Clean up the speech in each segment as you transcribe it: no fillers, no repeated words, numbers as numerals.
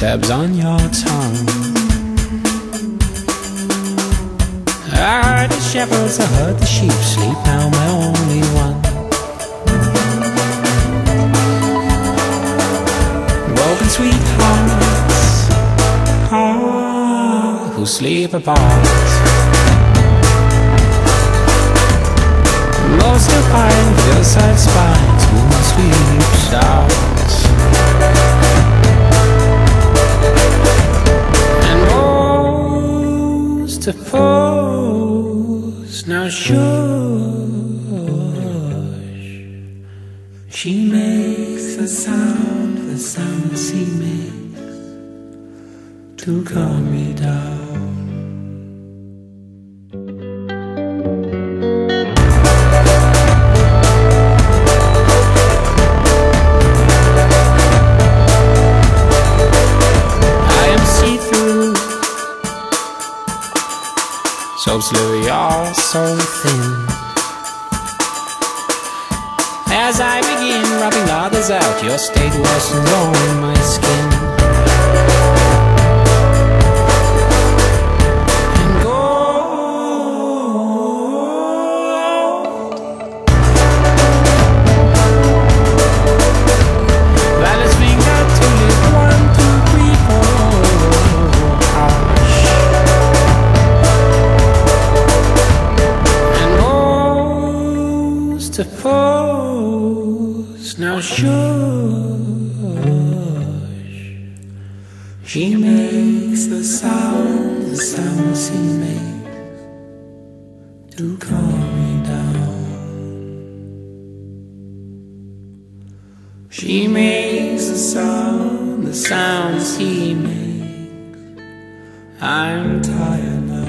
tabs on your tongue. I heard the shepherds, I heard the sheep sleep, now my only one. Broken sweethearts, who sleep apart. Most of mine feel side spines, moon sweeps out. And most of pose now shush. She makes the sound she makes to calm me down. So slowly, all so thin. As I begin rubbing others out, your state wasn't on my skin. And gold, that is finger to live 1, 2, 3, 4. To pose now shush. She makes the sound she makes to calm me down. She makes the sound she makes. I'm tired now.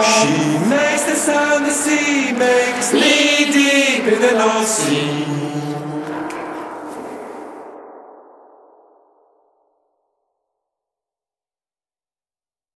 She makes the sound the sea makes, knee deep in the North Sea.